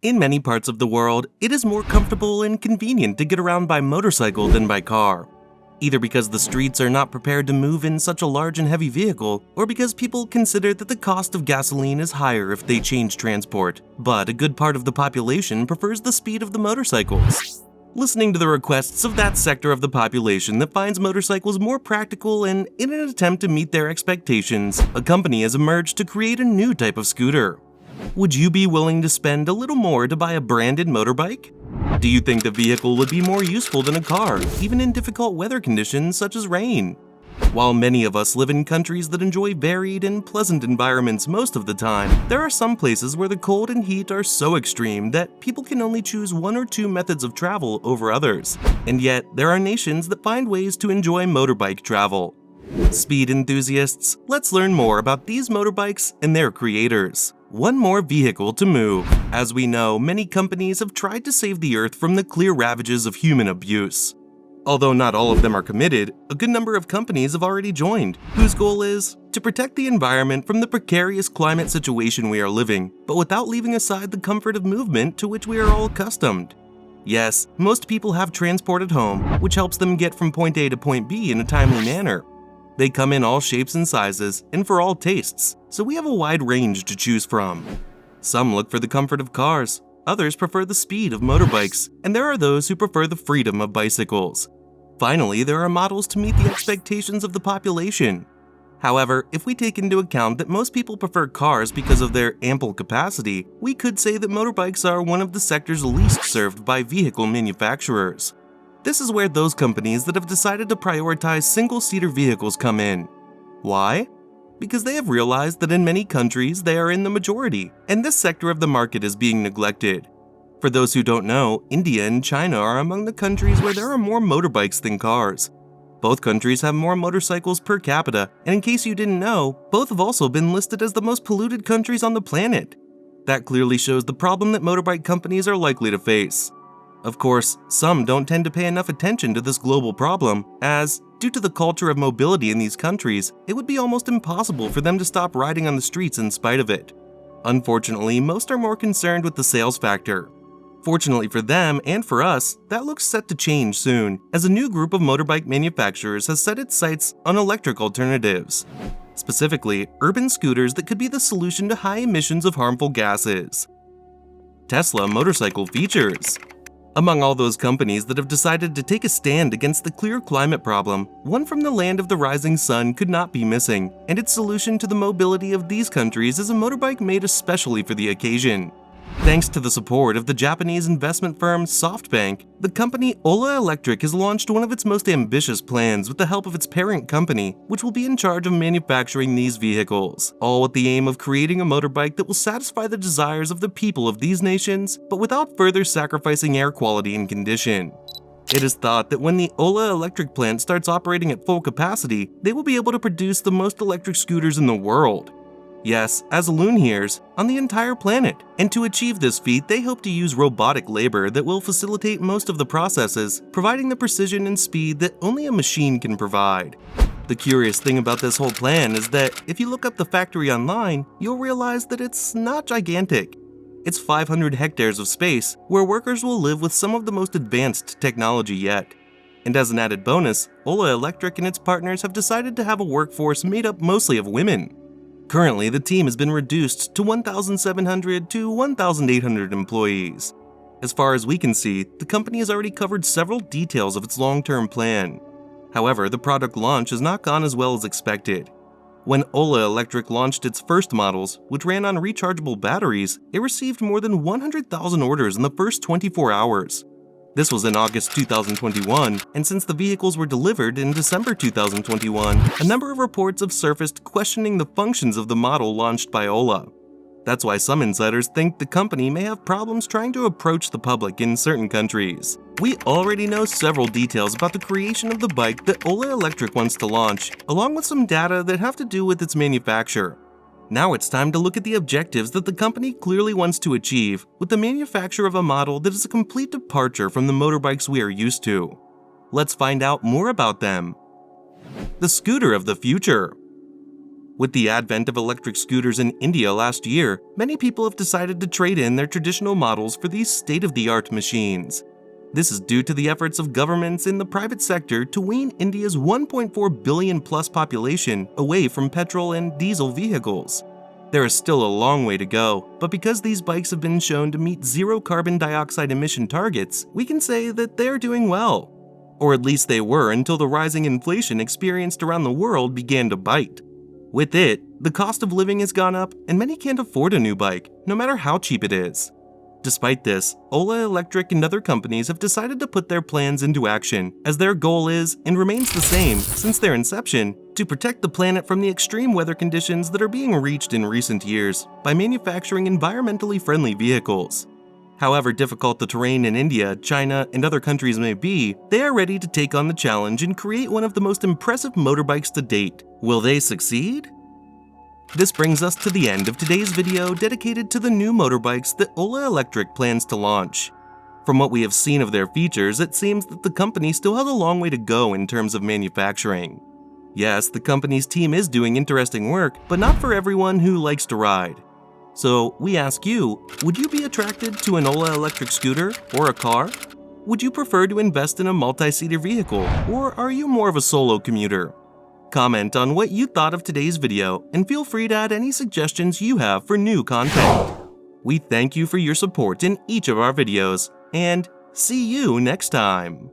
In many parts of the world, it is more comfortable and convenient to get around by motorcycle than by car. Either because the streets are not prepared to move in such a large and heavy vehicle, or because people consider that the cost of gasoline is higher if they change transport. But a good part of the population prefers the speed of the motorcycles. Listening to the requests of that sector of the population that finds motorcycles more practical, and in an attempt to meet their expectations, a company has emerged to create a new type of scooter. Would you be willing to spend a little more to buy a branded motorbike? Do you think the vehicle would be more useful than a car, even in difficult weather conditions such as rain? While many of us live in countries that enjoy varied and pleasant environments most of the time, there are some places where the cold and heat are so extreme that people can only choose one or two methods of travel over others. And yet, there are nations that find ways to enjoy motorbike travel. Speed enthusiasts, let's learn more about these motorbikes and their creators. One more vehicle to move. As we know, many companies have tried to save the Earth from the clear ravages of human abuse. Although not all of them are committed, a good number of companies have already joined, whose goal is to protect the environment from the precarious climate situation we are living, but without leaving aside the comfort of movement to which we are all accustomed. Yes, most people have transport at home, which helps them get from point A to point B in a timely manner. They come in all shapes and sizes, and for all tastes, so we have a wide range to choose from. Some look for the comfort of cars, others prefer the speed of motorbikes, and there are those who prefer the freedom of bicycles. Finally, there are models to meet the expectations of the population. However, if we take into account that most people prefer cars because of their ample capacity, we could say that motorbikes are one of the sectors least served by vehicle manufacturers. This is where those companies that have decided to prioritize single-seater vehicles come in. Why? Because they have realized that in many countries they are in the majority, and this sector of the market is being neglected. For those who don't know, India and China are among the countries where there are more motorbikes than cars. Both countries have more motorcycles per capita, and in case you didn't know, both have also been listed as the most polluted countries on the planet. That clearly shows the problem that motorbike companies are likely to face. Of course, some don't tend to pay enough attention to this global problem, as, due to the culture of mobility in these countries, it would be almost impossible for them to stop riding on the streets in spite of it. Unfortunately, most are more concerned with the sales factor. Fortunately for them and for us, that looks set to change soon, as a new group of motorbike manufacturers has set its sights on electric alternatives. Specifically, urban scooters that could be the solution to high emissions of harmful gases. Tesla motorcycle features. Among all those companies that have decided to take a stand against the clear climate problem, one from the land of the rising sun could not be missing, and its solution to the mobility of these countries is a motorbike made especially for the occasion. Thanks to the support of the Japanese investment firm SoftBank, the company Ola Electric has launched one of its most ambitious plans with the help of its parent company, which will be in charge of manufacturing these vehicles, all with the aim of creating a motorbike that will satisfy the desires of the people of these nations, but without further sacrificing air quality and condition. It is thought that when the Ola Electric plant starts operating at full capacity, they will be able to produce the most electric scooters in the world. Yes, as Loon hears, on the entire planet. And to achieve this feat, they hope to use robotic labor that will facilitate most of the processes, providing the precision and speed that only a machine can provide. The curious thing about this whole plan is that if you look up the factory online, you'll realize that it's not gigantic. It's 500 hectares of space, where workers will live with some of the most advanced technology yet. And as an added bonus, Ola Electric and its partners have decided to have a workforce made up mostly of women. Currently, the team has been reduced to 1,700 to 1,800 employees. As far as we can see, the company has already covered several details of its long-term plan. However, the product launch has not gone as well as expected. When Ola Electric launched its first models, which ran on rechargeable batteries, it received more than 100,000 orders in the first 24 hours. This was in August 2021, and since the vehicles were delivered in December 2021, a number of reports have surfaced questioning the functions of the model launched by Ola. That's why some insiders think the company may have problems trying to approach the public in certain countries. We already know several details about the creation of the bike that Ola Electric wants to launch, along with some data that have to do with its manufacture. Now it's time to look at the objectives that the company clearly wants to achieve with the manufacture of a model that is a complete departure from the motorbikes we are used to. Let's find out more about them. The scooter of the future. With the advent of electric scooters in India last year, many people have decided to trade in their traditional models for these state-of-the-art machines. This is due to the efforts of governments in the private sector to wean India's 1.4 billion plus population away from petrol and diesel vehicles. There is still a long way to go, but because these bikes have been shown to meet zero carbon dioxide emission targets, we can say that they are doing well. Or at least they were until the rising inflation experienced around the world began to bite. With it, the cost of living has gone up and many can't afford a new bike, no matter how cheap it is. Despite this, Ola Electric and other companies have decided to put their plans into action, as their goal is, and remains the same since their inception, to protect the planet from the extreme weather conditions that are being reached in recent years by manufacturing environmentally friendly vehicles. However difficult the terrain in India, China, and other countries may be, they are ready to take on the challenge and create one of the most impressive motorbikes to date. Will they succeed? This brings us to the end of today's video dedicated to the new motorbikes that Ola Electric plans to launch. From what we have seen of their features, it seems that the company still has a long way to go in terms of manufacturing. Yes, the company's team is doing interesting work, but not for everyone who likes to ride. So we ask you, would you be attracted to an Ola Electric scooter or a car? Would you prefer to invest in a multi-seater vehicle, or are you more of a solo commuter? Comment on what you thought of today's video and feel free to add any suggestions you have for new content. We thank you for your support in each of our videos, and see you next time!